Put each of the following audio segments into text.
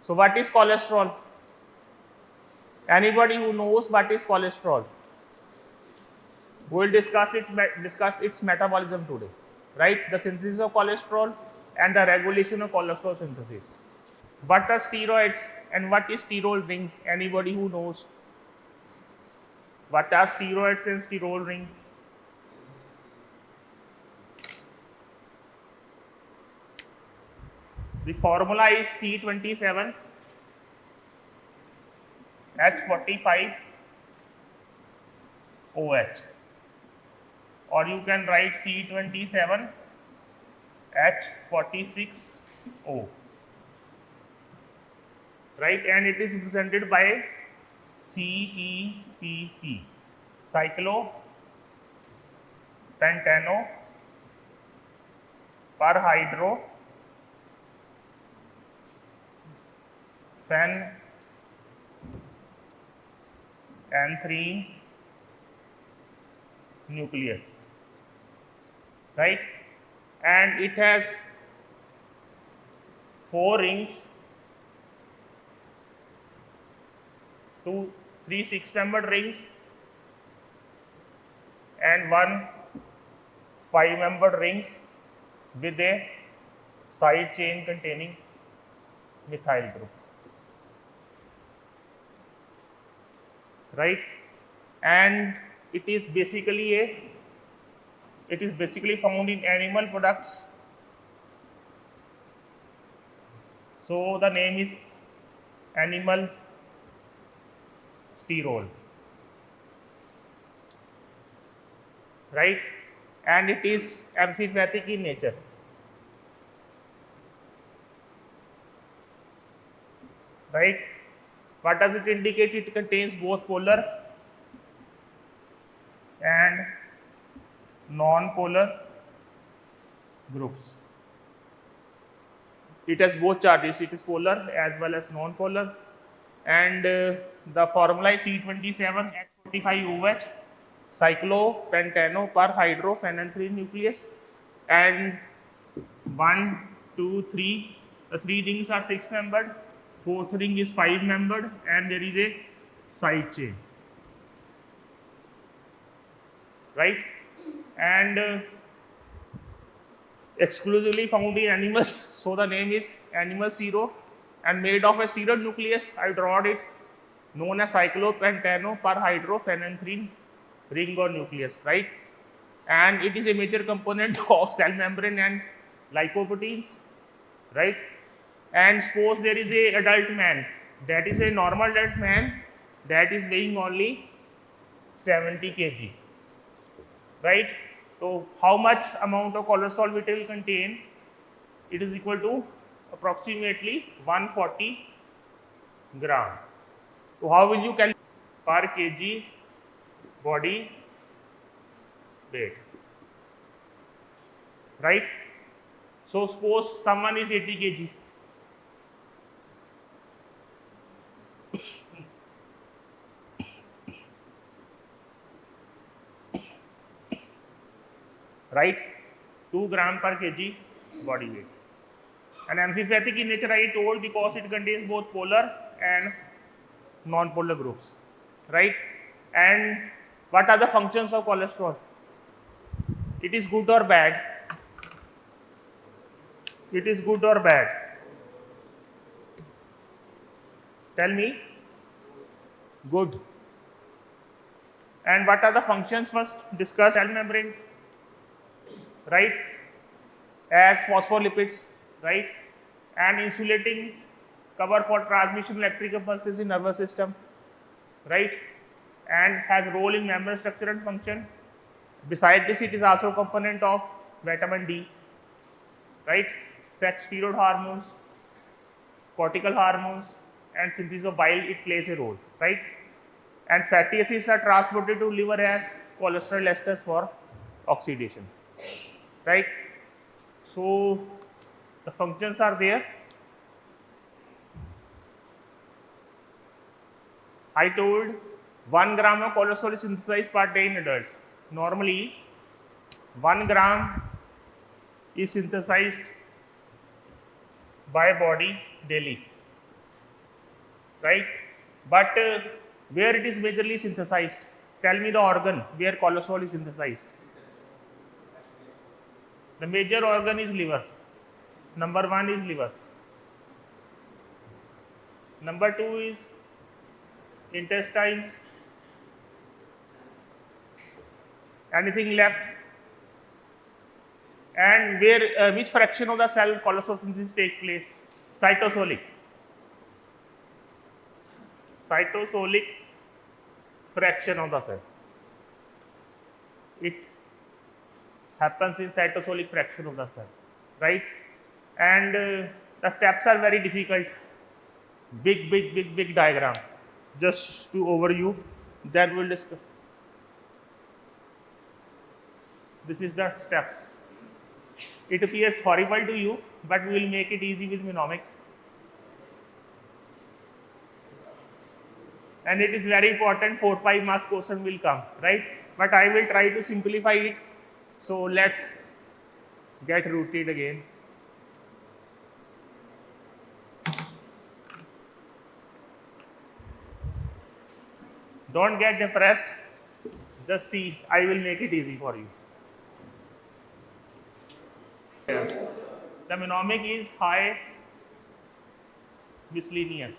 So what is cholesterol? Anybody who knows what is cholesterol? We will discuss its metabolism today, right? The synthesis of cholesterol and the regulation of cholesterol synthesis. What are steroids and what is sterol ring? Anybody who knows? What are steroids and sterol ring? The formula is C27 H45 OH, or you can write C27 H46 O, right? And it is represented by CEPP, cyclopentano perhydro phenanthrene nucleus, right? And it has 4 rings, 3 6-membered rings and 1 5-membered rings with a side chain containing methyl group, right? And it is basically found in animal products. So the name is animal sterol, right? And it is amphipathic in nature, right? What does it indicate? It contains both polar and non-polar groups. It has both charges, it is polar as well as non-polar, and the formula is C27H45OH, cyclopentano perhydrophenanthrene nucleus, and 1, 2, 3. The 3 rings are 6-membered, 4th ring is 5-membered, and there is a side chain, right? And exclusively found in animals, so the name is animal sterol, and made of a steroid nucleus. I drawed it, known as cyclopentano perhydrophenanthrene ring or nucleus, right? And it is a major component of cell membrane and lipoproteins, right? And suppose there is a adult man, that is a normal adult man, that is weighing only 70 kg, right? So how much amount of cholesterol it will contain? It is equal to approximately 140 gram. So how will you calculate per kg body weight, right? So suppose someone is 80 kg, right? 2 gram per kg body weight. And amphipathic in nature, I told, because it contains both polar and non-polar groups, right? And what are the functions of cholesterol? It is good or bad? It is good or bad? Tell me. Good. And what are the functions? First discuss cell membrane, right? As phospholipids, right? And insulating cover for transmission of electrical pulses in nervous system, right? And has role in membrane structure and function. Beside this, it is also a component of vitamin D, right? Sex, steroid hormones, cortical hormones, and synthesis of bile, it plays a role, right? And fatty acids are transported to liver as cholesterol esters for oxidation, right? So the functions are there. I told 1 gram of cholesterol is synthesized per day in adults. Normally 1 gram is synthesized by body daily, right? But where it is majorly synthesized? Tell me the organ where cholesterol is synthesized. The major organ is liver. Number 1 is liver. Number 2 is intestines. Anything left? And where which fraction of the cell cholesterol synthesis take place? Cytosolic. Cytosolic fraction of the cell. It happens in cytosolic fraction of the cell, right? And the steps are very difficult. Big diagram. Just to overview, then we'll discuss. This is the steps. It appears horrible to you, but we will make it easy with mnemonics. And it is very important, 4-5 marks question will come, right? But I will try to simplify it. So let's get rooted again. Don't get depressed. Just see, I will make it easy for you. The mnemonic is high miscellaneous.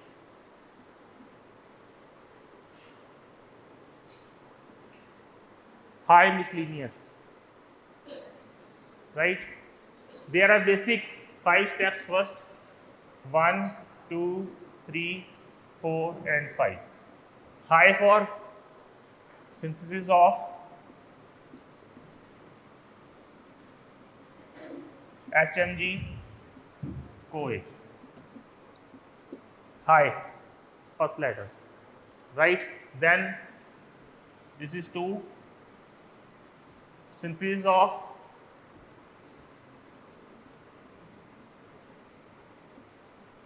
High miscellaneous. Right? There are basic 5 steps first. 1, 2, 3, 4, and 5. High for synthesis of HMG CoA. High, first letter, right? Then this is 2, synthesis of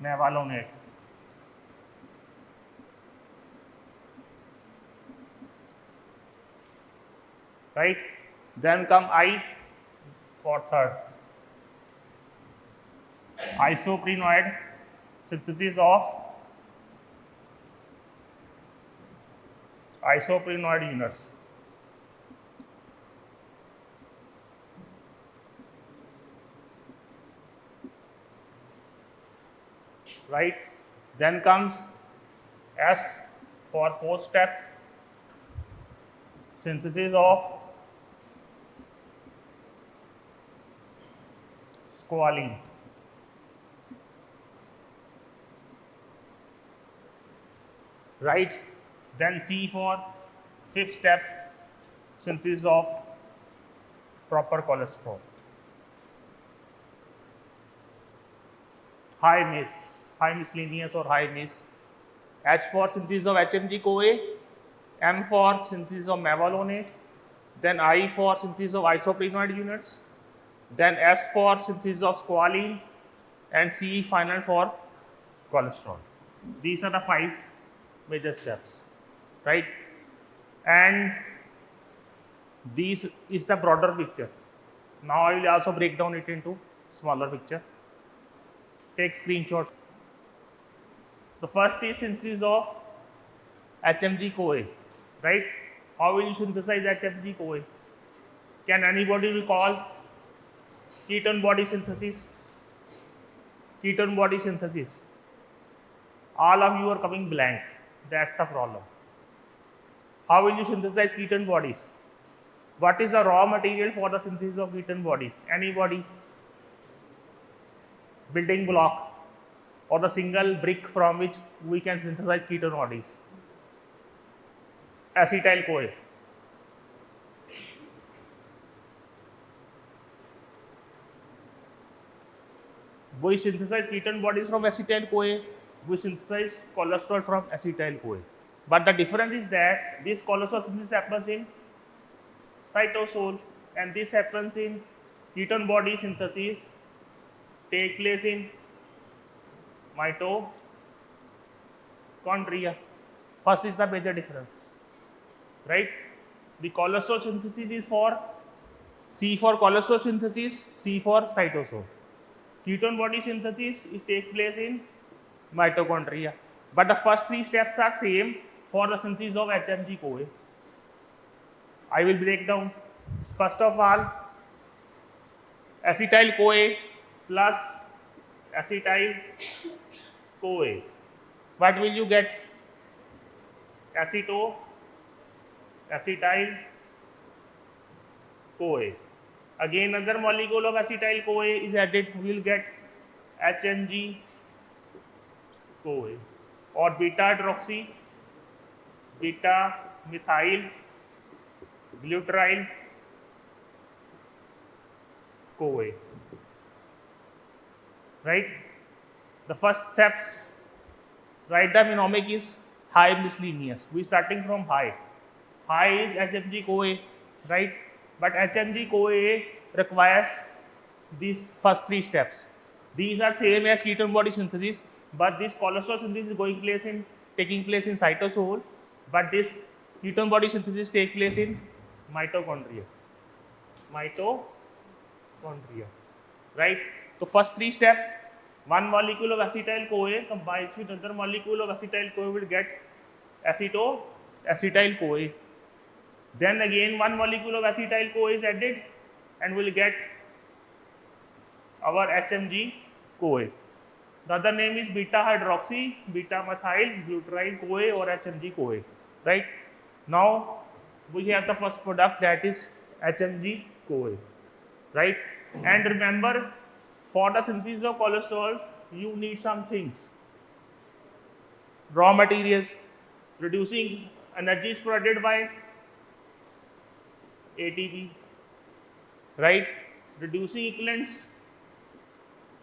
mevalonate. Right? Then come I for third. Isoprenoid, synthesis of isoprenoid units. Right? Then comes S for fourth step, synthesis of squalene. Right? Then C for fifth step, synthesis of proper cholesterol. High miscellaneous or high mis. H for synthesis of HMG CoA, M for synthesis of mevalonate, then I for synthesis of isoprenoid units, then S for synthesis of squalene, and C final for cholesterol. These are the 5 major steps, right? And this is the broader picture. Now I will also break down it into smaller picture. Take screenshot. The first is synthesis of HMG CoA, right? How will you synthesize HMG CoA? Can anybody recall ketone body synthesis? Ketone body synthesis. All of you are coming blank. That's the problem. How will you synthesize ketone bodies? What is the raw material for the synthesis of ketone bodies? Anybody? Building block or the single brick from which we can synthesize ketone bodies? Acetyl CoA. We synthesize ketone bodies from acetyl CoA. We synthesize cholesterol from acetyl CoA. But the difference is that this cholesterol synthesis happens in cytosol, and this happens in ketone body synthesis take place in mitochondria. First is the major difference, right? The cholesterol synthesis is for C for cholesterol synthesis, C for cytosol. Ketone body synthesis is take place in mitochondria. but the first three steps are same for the synthesis of HMG-CoA. I will break down. First of all, acetyl-CoA plus acetyl-CoA. What will you get? Acetyl-CoA. Again, another molecule of acetyl-CoA is added. We will get HMG-CoA or beta-hydroxy, beta-methyl gluteryl CoA. Right? The first step, write the mnemonic is high miscellaneous. We starting from high. High is HMG-CoA, right? But HMG-CoA requires these first three steps. These are same as ketone body synthesis, but this cholesterol synthesis is taking place in cytosol, but this ketone body synthesis takes place in mitochondria. Right? So first three steps, one molecule of acetyl-CoA combines with another molecule of acetyl-CoA will get acetyl-CoA. Then again one molecule of acetyl-CoA is added and will get our HMG-CoA. The other name is beta-hydroxy, beta-methyl gluteryl CoA or HMG-CoA. Right? Now we have the first product, that is HMG-CoA. Right? And remember, for the synthesis of cholesterol, you need some things. Raw materials, reducing energy is provided by ATP. Right? Reducing equivalents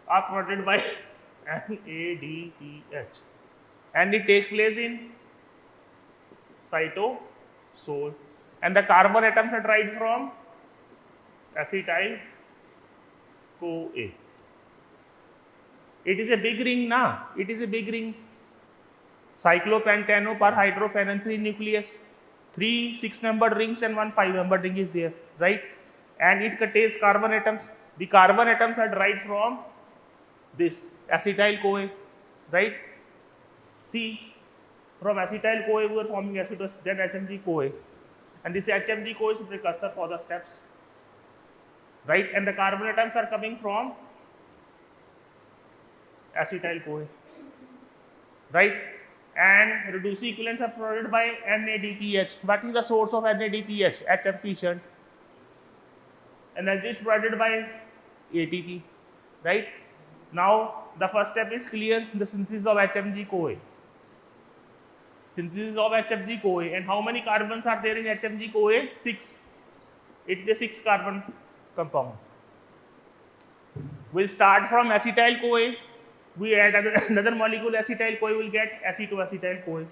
are provided by NADPH. And it takes place in cytosol. And the carbon atoms are derived from acetyl-CoA. It is a big ring, na? It is a big ring. Cyclopentanoparhydrophenanthrene nucleus. 3 6-membered rings and 1 5-membered ring is there, right? And it contains carbon atoms. The carbon atoms are derived from this acetyl-CoA, right? See, from acetyl-CoA we are forming acetose, then HMG-CoA. And this HMG-CoA is the precursor for the steps. Right? And the carbon atoms are coming from acetyl-CoA. Right? And reducing equivalents are provided by NADPH. What is the source of NADPH? HMP shunt. Energy is provided by ATP. Right? Now, the first step is clear, the synthesis of HMG-CoA. Synthesis of HMG-CoA. And how many carbons are there in HMG-CoA? 6. It is a 6-carbon compound. We'll start from acetyl-CoA. We add another molecule acetyl-CoA, will get acetoacetyl-CoA.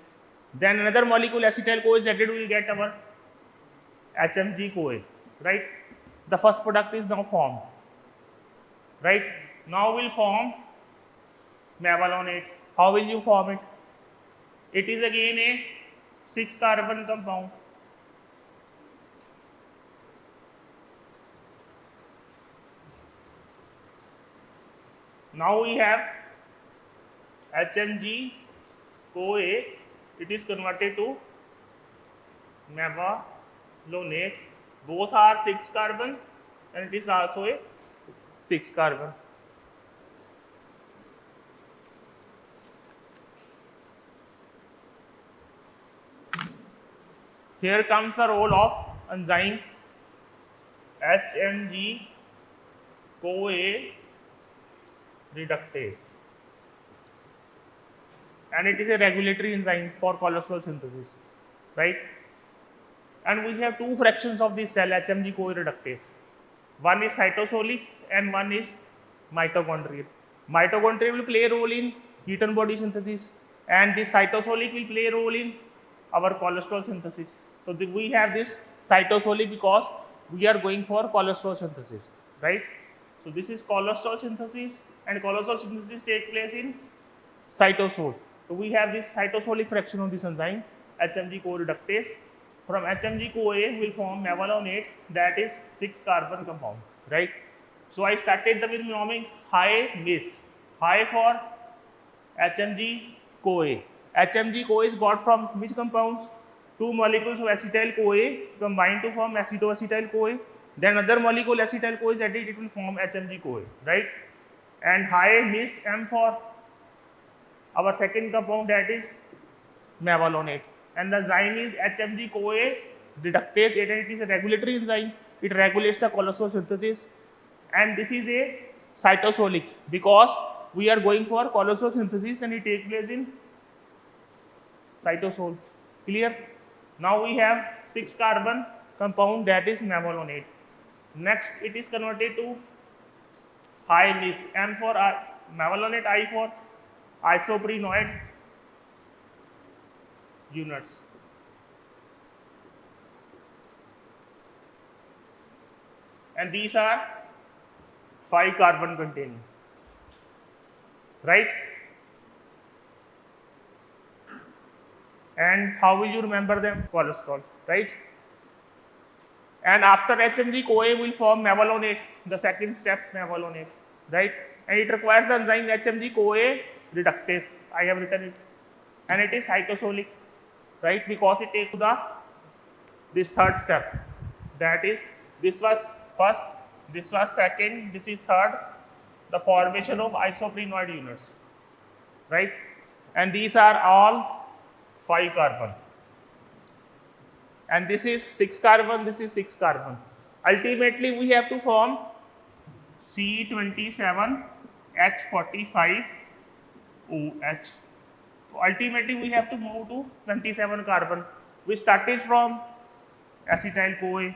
Then another molecule acetyl-CoA is added, we will get our HMG-CoA. Right? The first product is now formed. Right? Now we'll form mevalonate. How will you form it? It is again a 6-carbon compound. Now we have HMG-CoA, it is converted to mevalonate. Both are 6-carbon and it is also a 6-carbon. Here comes the role of enzyme HMG-CoA reductase. And it is a regulatory enzyme for cholesterol synthesis, right? And we have two fractions of this cell HMG-CoA reductase. One is cytosolic and one is mitochondrial. Mitochondria will play a role in ketone body synthesis, and this cytosolic will play a role in our cholesterol synthesis. So we have this cytosolic because we are going for cholesterol synthesis, right? So this is cholesterol synthesis, and cholesterol synthesis takes place in cytosol. So we have this cytosolic fraction of this enzyme, HMG-CoA reductase. From HMG-CoA will form mevalonate, that is 6-carbon compound, right? So I started the mnemonic high MIS, high for HMG-CoA, HMG-CoA is got from which compounds? Two molecules of acetyl-CoA combine to form acetoacetyl-CoA. Then another molecule acetyl-CoA is added, it will form HMG-CoA, right? And high Miss M for our second compound, that is mevalonate. And the enzyme is HMG-CoA reductase. It is a regulatory enzyme. It regulates the cholesterol synthesis. And this is a cytosolic because we are going for cholesterol synthesis and it takes place in cytosol. Clear? Now we have 6 carbon compound, that is mevalonate. Next, it is converted to high Miss M for mevalonate, I for isoprenoid units. And these are 5 carbon containing, right? And how will you remember them? Cholesterol, right? And after HMG-CoA will form mevalonate, the second step mevalonate, right? And it requires the enzyme HMG-CoA reductase. I have written it. And it is cytosolic, right? Because it takes this third step. That is, this was first, this was second, this is third, the formation of isoprenoid units, right? And these are all 5 carbon. And this is 6 carbon, this is 6 carbon. Ultimately, we have to form C27H45OH. Ultimately, we have to move to 27 carbon. We started from acetyl-CoA,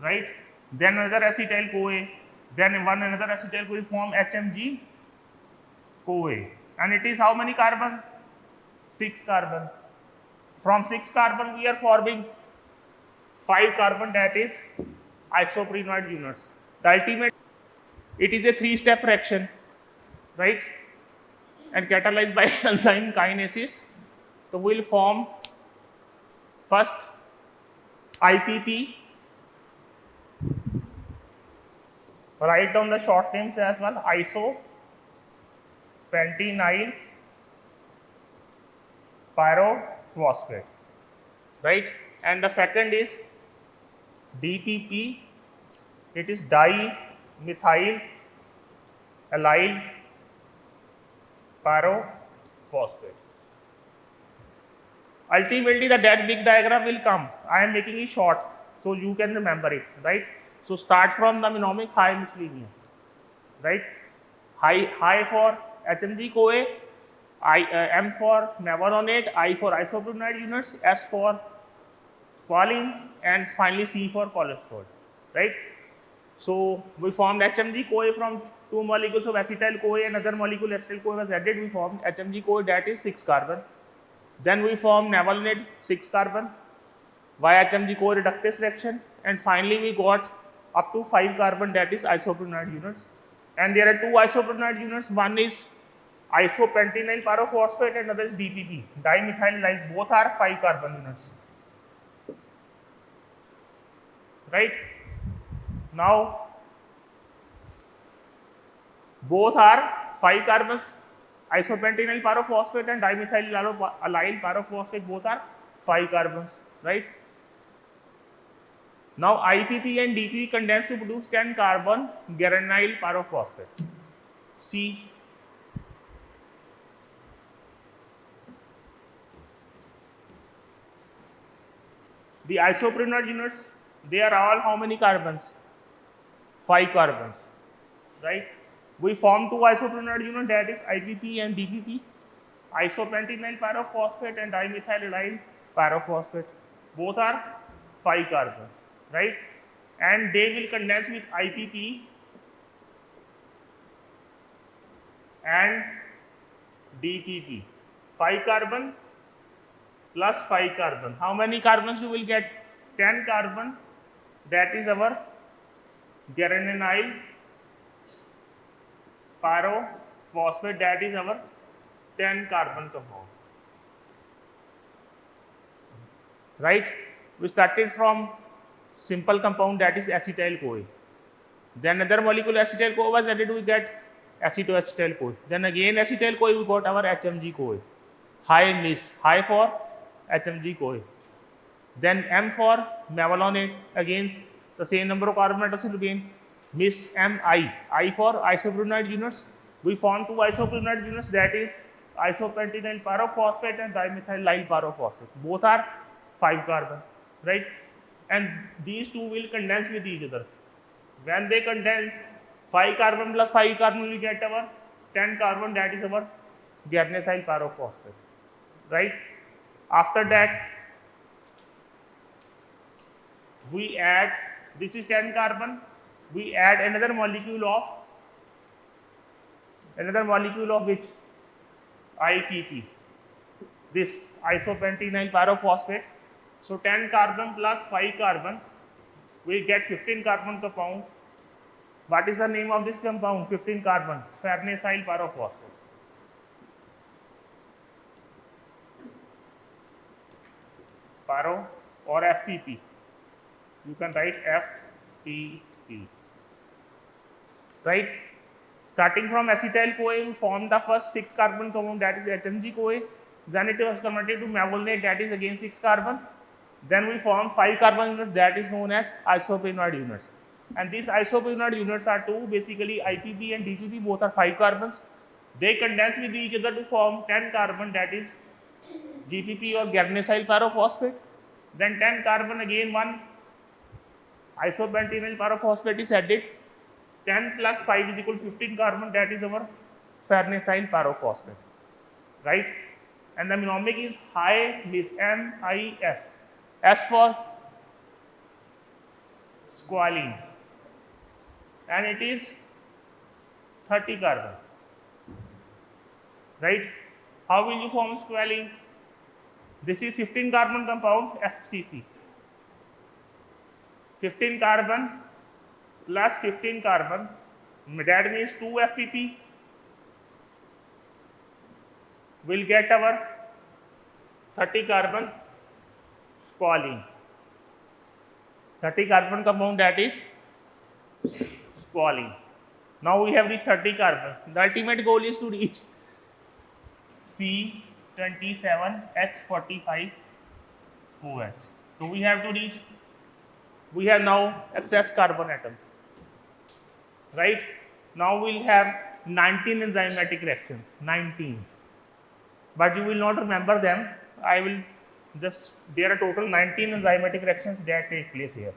right? Then another acetyl-CoA, then another acetyl-CoA form HMG-CoA. And it is how many carbon? 6 carbon. From 6 carbon, we are forming 5 carbon, that is isoprenoid units. The ultimate, it is a 3-step reaction, right? And catalyzed by enzyme kinases. So we will form first IPP. Write down the short names as well. Isopentenyl pyrophosphate, right? And the second is DPP. It is dimethyl allyl pyrophosphate. Ultimately, the that big diagram will come. I am making it short so you can remember it, right? So start from the mnemonic high miscellaneous, right? High for HMG-CoA, M for mevalonate, I for isoprenoid units, S for squalene, and finally C for cholesterol, right? So we formed HMG-CoA from 2 molecules of acetyl-CoA, another molecule acetyl-CoA was added, we formed HMG-CoA, that is 6 carbon. Then we formed mevalonate, 6 carbon via HMG-CoA reductase reaction, and finally we got up to 5 carbon, that is isoprenoid units. And there are 2 isoprenoid units, one is isopentenyl pyrophosphate and another is DPP, dimethyl allyl. Both are 5 carbon units, right? Now both are 5 carbons, isopentenyl pyrophosphate and dimethyl allyl pyrophosphate, both are 5 carbons, right? Now IPP and DPP condense to produce 10 carbon geranyl pyrophosphate. See, the isoprenoid units, they are all how many carbons? 5 carbons, right? We form 2 isoprenoid units, that is IPP and DPP, isopentenyl pyrophosphate and dimethyl allyl pyrophosphate. Both are 5 carbons, right? And they will condense with IPP and DPP. 5 carbon plus 5 carbon. How many carbons you will get? 10 carbon. That is our geranyl pyrophosphate. That is our 10 carbon compound. Right? We started from simple compound, that is acetyl-CoA. Then another molecule acetyl-CoA was added, we get acetoacetyl-CoA. Then again acetyl-CoA, we got our HMG-CoA. High Mys, high for HMG-CoA. Then M for mevalonate, against the same number of carbon atoms will remain. Mys Mi, I for isopropylamide units. We form two isopropylamide units, that is isopentenyl pyrophosphate and dimethyl pyrophosphate. Both are 5 carbon, right? And these two will condense with each other. When they condense, 5 carbon plus 5 carbon will get our 10 carbon, that is our garnesyl pyrophosphate, right? After that, we add, this is 10 carbon, we add another molecule of which? IPP, this isopentenyl pyrophosphate. So 10 carbon plus 5 carbon, we get 15 carbon compound. What is the name of this compound? 15 carbon, farnesyl pyrophosphate. Pyro or FPP. You can write FPP, right? Starting from acetyl-CoA, we form the first 6 carbon compound, that is HMG-CoA. Then it was converted to mevalonate, that is again 6 carbon. Then we form 5 carbon units, that is known as isopropylamide units. And these isopropylamide units are two, basically IPP and DPP, both are 5 carbons. They condense with each other to form 10 carbon, that is GPP or garnesyl pyrophosphate. Then 10 carbon, again one isopentenyl pyrophosphate is added. 10 plus 5 is equal to 15 carbon, that is our farnesyl pyrophosphate, right? And the mnemonic is high Mys, M-I-S. S for squalene, and it is 30 carbon, right? How will you form squalene? This is 15 carbon compound, FCC. 15 carbon plus 15 carbon, that means 2 FPP, will get our 30 carbon squalene. 30 carbon compound, that is squalene. Now we have reached 30 carbon. The ultimate goal is to reach C27H45OH. So we have to reach, we have now excess carbon atoms, right? Now we'll have 19 enzymatic reactions, 19. But you will not remember them. I will just, there are total 19 enzymatic reactions that take place here.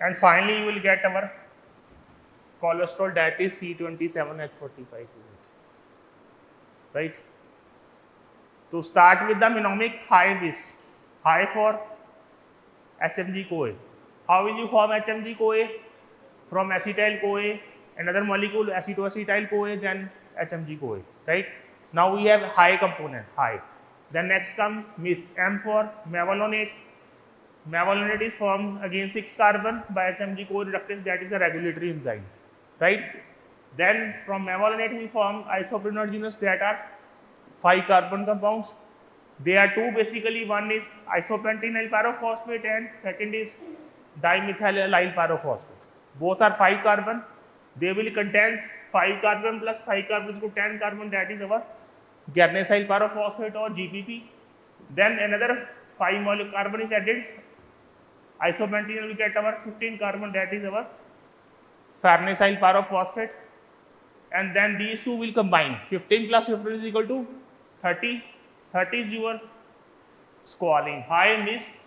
And finally, you will get our cholesterol, that is C27H45OH, right? To start with the mnemonic high Mys, high for HMG-CoA. How will you form HMG-CoA? From acetyl-CoA, another molecule acetoacetyl-CoA, then HMG-CoA, right? Now we have high component, high. Then next comes Mys, M for mevalonate. Mevalonate is formed again 6 carbon by HMG-CoA reductase, that is a regulatory enzyme, right? Then from mevalonate we form isopropylamide units, that are 5 carbon compounds. They are two basically, one is isopentenyl pyrophosphate and second is dimethyl pyrophosphate. Both are 5 carbon. They will contain 5 carbon plus 5 carbon to 10 carbon, that is our garnesyl pyrophosphate or GPP. Then another 5 molecule carbon is added. Isopentenyl will get our 15 carbon, that is our farnesyl pyrophosphate. And then these two will combine. 15 plus 15 is equal to 30. 30 is your squalene. High Mys,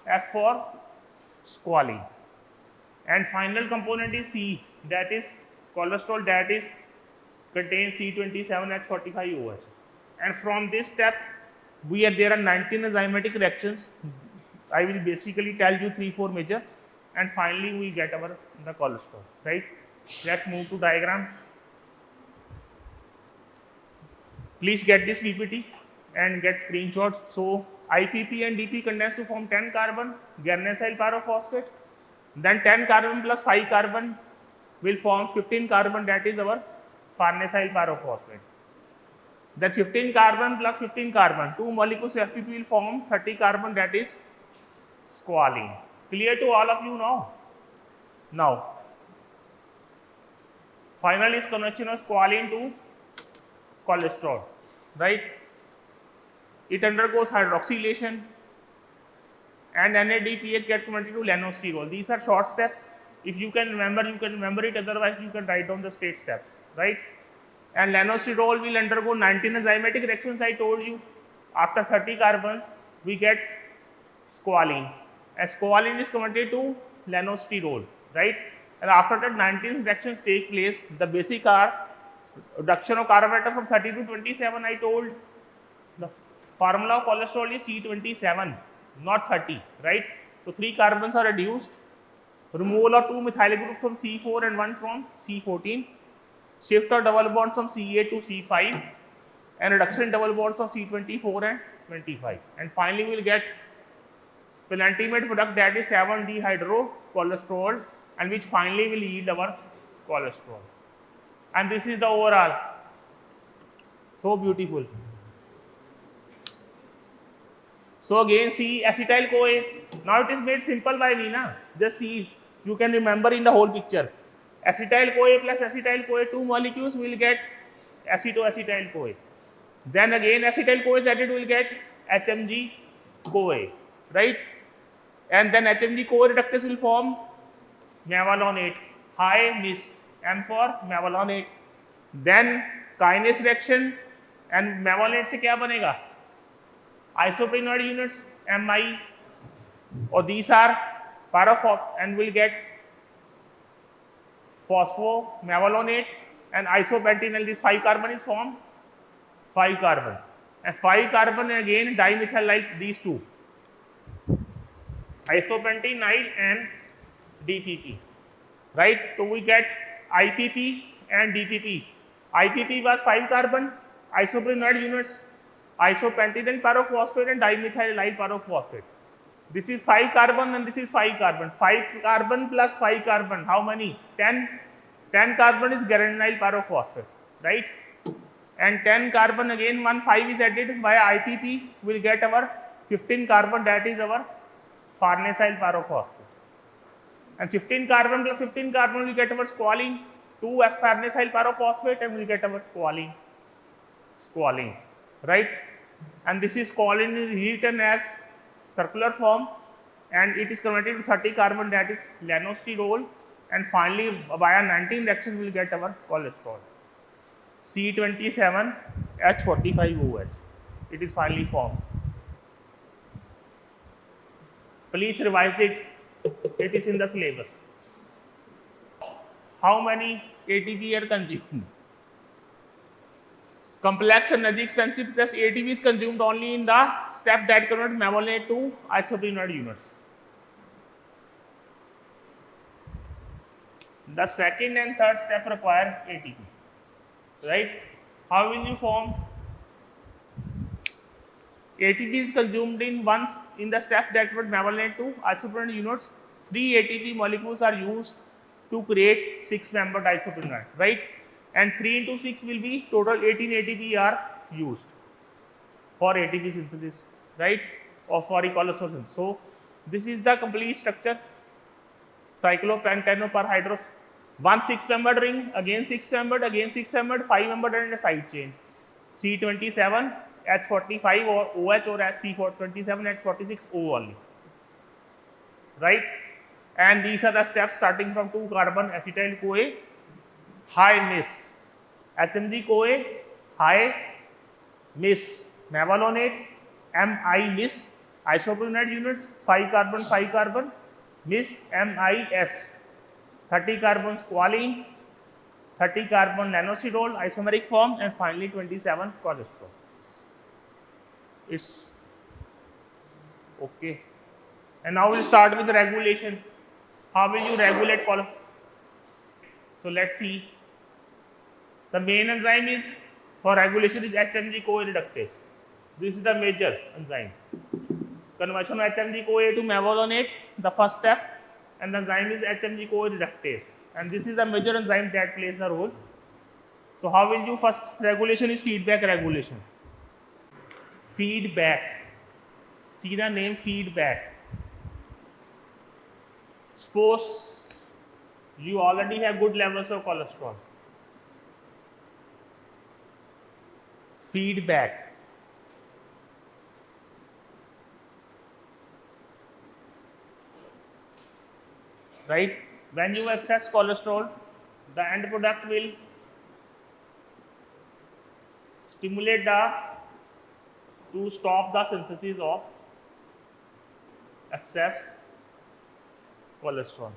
S for squalene. And final component is C, that is cholesterol, that is contains C27H45OH. And from this step, there are 19 enzymatic reactions. I will basically tell you 3-4 major, and finally we get the cholesterol, right? Let's move to diagram. Please get this PPT and get screenshot. So IPP and DP condense to form 10 carbon garnesyl pyrophosphate. Then 10 carbon plus 5 carbon will form 15 carbon, that is our farnesyl pyrophosphate. Then 15 carbon plus 15 carbon, 2 molecules of FPP will form 30 carbon, that is squalene. Clear to all of you now? Now, Final is conversion of squalene to cholesterol, right? It undergoes hydroxylation and NADPH gets converted to lanosterol. These are short steps. If you can remember, you can remember it. Otherwise, you can write down the state steps, right? And lanosterol will undergo 19 enzymatic reactions. I told you, after 30 carbons, we get squalene. And squalene is converted to lanosterol, right? And after that 19 reactions take place, the basic are reduction of carbon atom from 30 to 27. I told the formula of cholesterol is C27, not 30, right? So 3 carbons are reduced. Removal of 2 methyl groups from C4 and 1 from C14. Shift of double bonds from C8 to C5. And reduction in double bonds of C24 and 25. And finally, we will get penultimate product, that is 7-dehydrocholesterol, and which finally will yield our cholesterol. And this is the overall. So beautiful. So again, see acetyl CoA. Now it is made simple by me, na? Just see, you can remember in the whole picture. Acetyl CoA plus acetyl CoA, 2 molecules will get acetoacetyl CoA. Then again acetyl CoA is added, will get HMG CoA, right? And then HMG CoA reductase will form mevalonate, high Mys, M for mevalonate. Then kinase reaction and mevalonate से क्या बनेगा? Isoprenoid units, Mi, or these are paraphos and will get phosphomevalonate and isopentenyl. This 5 carbon is formed, 5 carbon, and 5 carbon again dimethyl like these two, isopentenyl and DPP, right? So we get IPP and DPP. IPP was 5 carbon, isoprenoid units, isopentenyl pyrophosphate and dimethyl pyrophosphate. This is 5 carbon and this is 5 carbon. 5 carbon plus 5 carbon, how many? 10. 10 carbon is geranyl pyrophosphate, right? And 10 carbon again, 5 is added by IPP, will get our 15 carbon, that is our farnesyl pyrophosphate. And 15 carbon plus 15 carbon will get our squalene, 2 farnesyl pyrophosphate, and will get our squalene, right? And this is squalene is written as circular form, and it is converted to 30 carbon, that is lanosterol, and finally via 19 reactions we will get our cholesterol, C27H45OH. It is finally formed. Please revise it. It is in the syllabus. How many ATP are consumed? Complex and energy expensive process, ATP is consumed only in the step that converts mevalonate to isoprenoid units. The second and third step require ATP, right? How will you form? ATP is consumed in the step that converts mevalonate to isoprenoid units. 3 ATP molecules are used to create 6-membered isoprenoid, right? And 3 into 6 will be total 18 ATP are used for ATP synthesis, right? Or for cholesterol synthesis. So this is the complete structure. Cyclopentanoperhydro, 1 6-membered ring, again 6-membered, again 6-membered, 5-membered, and a side chain. C27H45 or OH, or as C27H46 O only, right? And these are the steps starting from 2 carbon acetyl CoA, high Mys, HMG CoA, high Mys, mevalonate, Mi Mys, isoprenoid units, 5 carbon, Mys, MIS, 30 carbon squalene, 30 carbon lanosterol, isomeric form, and finally 27 cholesterol. It's okay. And now we'll start with the regulation. How will you regulate cholesterol? So let's see. The main enzyme is for regulation is HMG CoA reductase. This is the major enzyme. Conversion of HMG CoA to mevalonate, the first step, and the enzyme is HMG CoA reductase. And this is the major enzyme that plays the role. So how will you first regulation is feedback regulation. Feedback. See the name feedback. Suppose you already have good levels of cholesterol. feedback. Right? When you excess cholesterol, the end product will stimulate to stop the synthesis of excess cholesterol,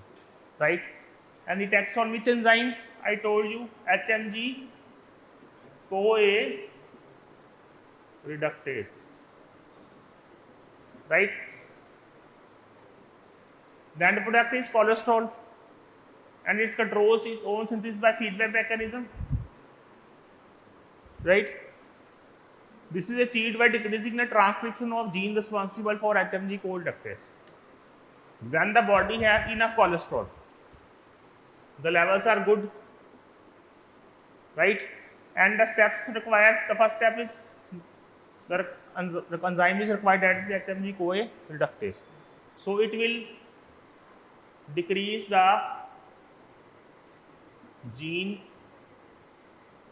right? And it acts on which enzyme? I told you HMG CoA reductase, right? The end product is cholesterol, and it controls its own synthesis by feedback mechanism, right? This is achieved by decreasing the transcription of gene responsible for HMG CoA reductase. When the body has enough cholesterol, the levels are good, right? And the steps required, the first step is the enzyme is required, that is the HMG CoA reductase. So it will decrease the gene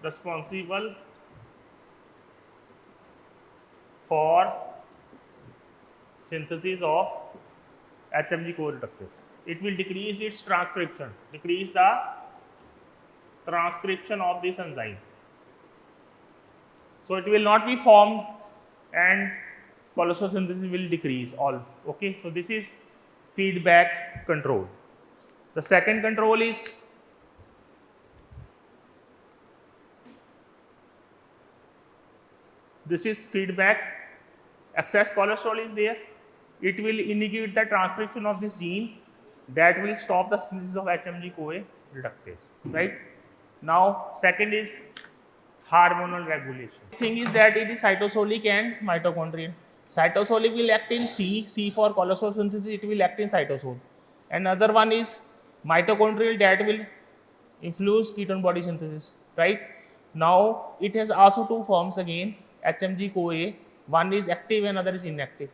responsible for synthesis of HMG CoA reductase. It will decrease its transcription, decrease the transcription of this enzyme. So it will not be formed and cholesterol synthesis will decrease all. Okay, so this is feedback control. The second control is this is feedback. Excess cholesterol is there. It will inhibit the transcription of this gene that will stop the synthesis of HMG CoA reductase. Right? Now, second is hormonal regulation. The thing is that it is cytosolic and mitochondrial. Cytosolic will act in C for cholesterol synthesis, it will act in cytosol. Another one is mitochondrial, that will influence ketone body synthesis. Right? Now, it has also two forms again, HMG CoA. One is active and other is inactive.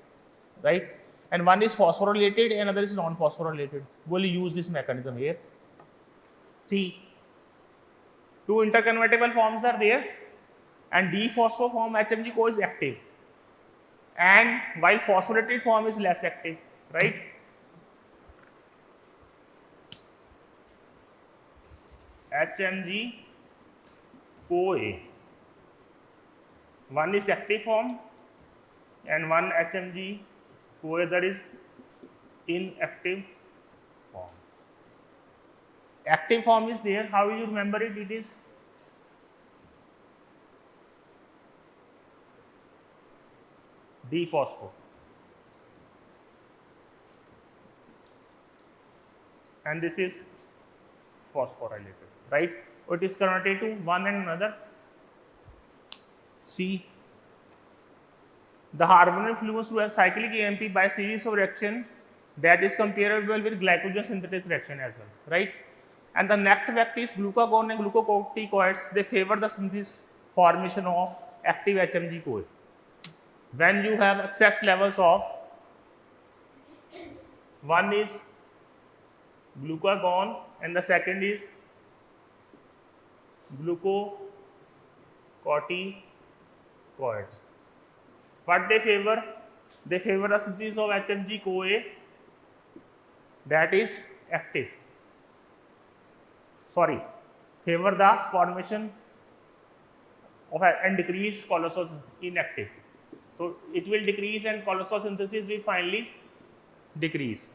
Right? And one is phosphorylated and other is non-phosphorylated. We'll use this mechanism here. See, two interconvertible forms are there, and D-phospho form HMG CoA is active, and while phosphorylated form is less active, right? HMG CoA, one is active form and one HMG CoA that is inactive form. Active form is there. How will you remember it? It is D-phospho, and this is phosphorylated, right? It is converted to one and another. See, the hormonal influence through a cyclic AMP by series of reaction that is comparable with glycogen synthesis reaction as well, right? And the next effect is glucagon and glucocorticoids. They favor the synthesis formation of active HMG CoA. When you have excess levels of, one is glucagon and the second is glucocorticoids. What they favor? They favor the synthesis of HMG CoA that is active. Favor the formation of and decrease cholesterol inactive. So it will decrease and cholesterol synthesis will finally decrease.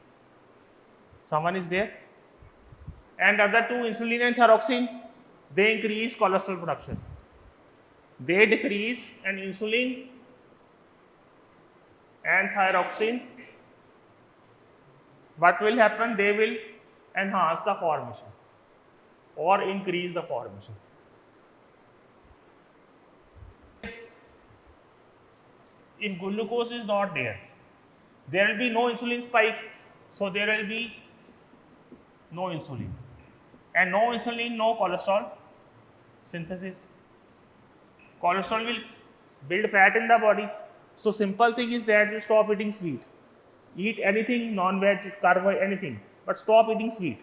Someone is there? And other two, insulin and thyroxine, they increase cholesterol production. They decrease, and insulin and thyroxine, what will happen? They will enhance the formation or increase the formation. If glucose is not there, there will be no insulin spike, so there will be no insulin, and no insulin, no cholesterol synthesis. Cholesterol will build fat in the body. So simple thing is that you stop eating sweet. Eat anything, non-veg, carbo, anything, but stop eating sweet.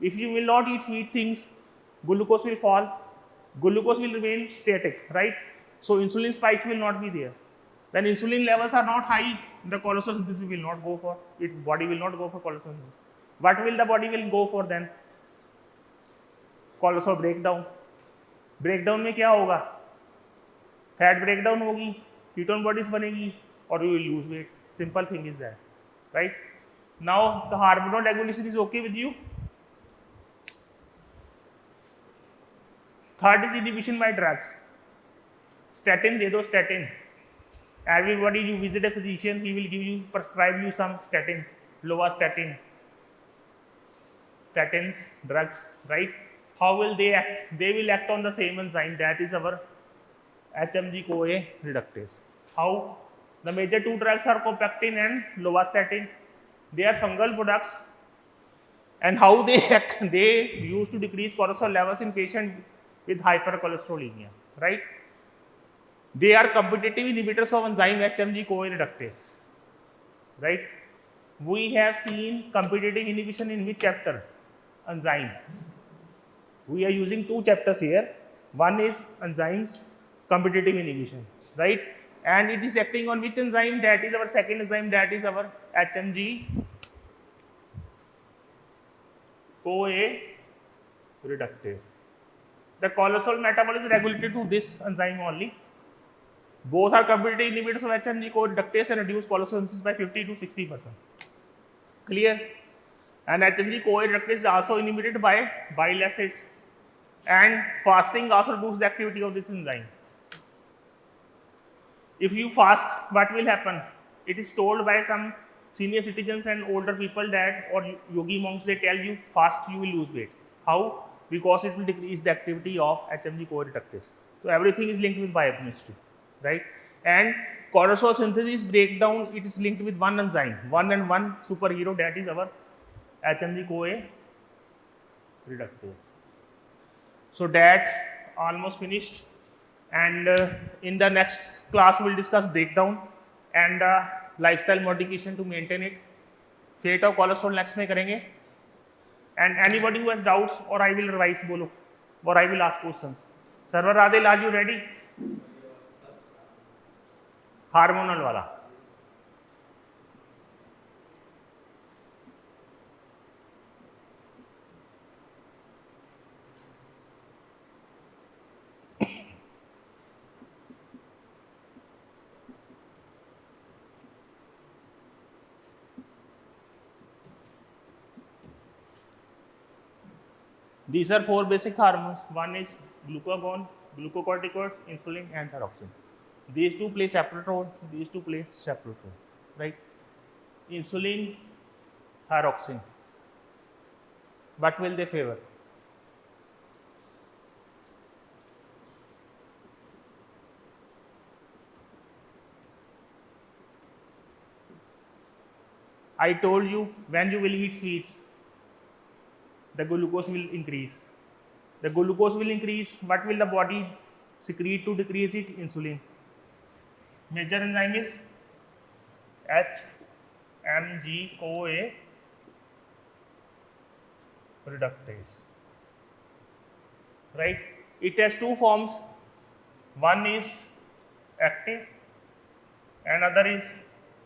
If you will not eat sweet things, glucose will fall, glucose will remain static, right? So insulin spikes will not be there. When insulin levels are not high, the cholesterol synthesis will not go for it. Body will not go for cholesterol synthesis. What will the body will go for then? Cholesterol breakdown. Breakdown में क्या होगा? Fat breakdown होगी, ketone bodies बनेगी और you will lose weight. Simple thing is that, right? Now the hormonal regulation is okay with you. Third is inhibition by drugs. Statin दे दो, statin. Everybody you visit a physician, he will give you, prescribe you some statins, lovastatin, statins, drugs, right? How will they act? They will act on the same enzyme, that is our HMG-CoA reductase. How? The major two drugs are copectin and lovastatin. They are fungal products. And how they act? They used to decrease cortisol levels in patients with hypercholesterolemia, right? They are competitive inhibitors of enzyme HMG-CoA reductase, right? We have seen competitive inhibition in which chapter? Enzymes. We are using two chapters here. One is enzymes competitive inhibition, right? And it is acting on which enzyme? That is our second enzyme, that is our HMG-CoA reductase. The cholesterol metabolism is regulated to this enzyme only. Both are competitive inhibitors of HMG-CoA reductase and reduce cholesterol synthesis by 50 to 60%. Clear? And HMG-CoA reductase is also inhibited by bile acids. And fasting also reduces the activity of this enzyme. If you fast, what will happen? It is told by some senior citizens and older people that, or yogi monks, they tell you fast, you will lose weight. How? Because it will decrease the activity of HMG-CoA reductase. So everything is linked with biochemistry, right? And cortisol synthesis breakdown, it is linked with one enzyme, one and one superhero, that is our HMG-CoA reductase. So that almost finished, and in the next class we will discuss breakdown and lifestyle modification to maintain it. Fate of cholesterol next में करेंगे. And anybody who has doubts, or I will revise बोलो, or I will ask questions. Server Adil, are you ready? Hormonal वाला. These are four basic hormones. One is glucagon, glucocorticoids, insulin, and thyroxine. These two play separate role. These two play separate role, right? Insulin, thyroxine. What will they favor? I told you when you will eat sweets, the glucose will increase. The glucose will increase. What will the body secrete to decrease it? Insulin. Major enzyme is HMG-CoA reductase. Right? It has two forms. One is active, and other is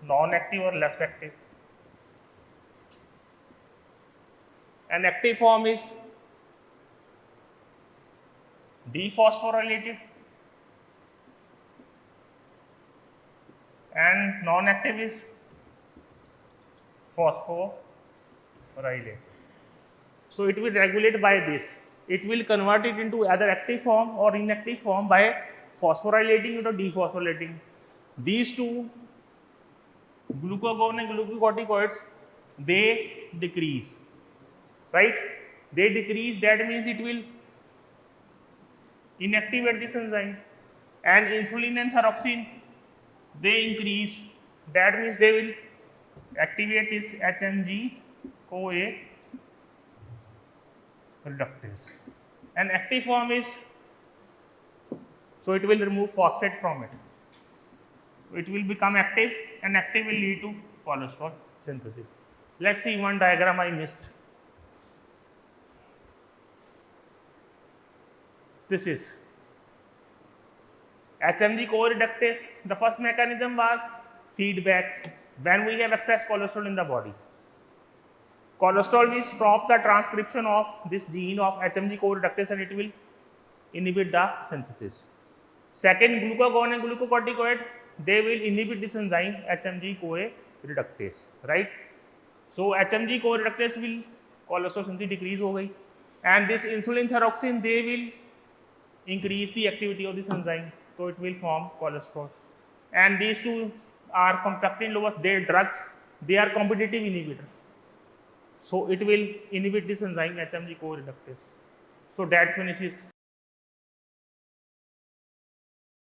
non-active or less active. An active form is dephosphorylated and non-active is phosphorylate. So it will regulate by this. It will convert it into either active form or inactive form by phosphorylating it or dephosphorylating. These two, glucagon and glucocorticoids, they decrease. Right? They decrease, that means it will inactivate this enzyme. And insulin and thyroxine, they increase, that means they will activate this HMG-CoA reductase. An active form is, so it will remove phosphate from it. It will become active, and active will lead to cholesterol synthesis. Let's see one diagram I missed. This is HMG co-reductase, the first mechanism was feedback. When we have excess cholesterol in the body, cholesterol will stop the transcription of this gene of HMG co-reductase and it will inhibit the synthesis. Second, glucagon and glucocorticoid, they will inhibit this enzyme HMG co-reductase, right? So HMG co-reductase will cholesterol synthesis decrease हो गई, and this insulin thyroxine they will increase the activity of this enzyme, so it will form cholesterol. And these two are contractin lowers, their drugs, they are competitive inhibitors. So it will inhibit this enzyme HMG co-reductase. So that finishes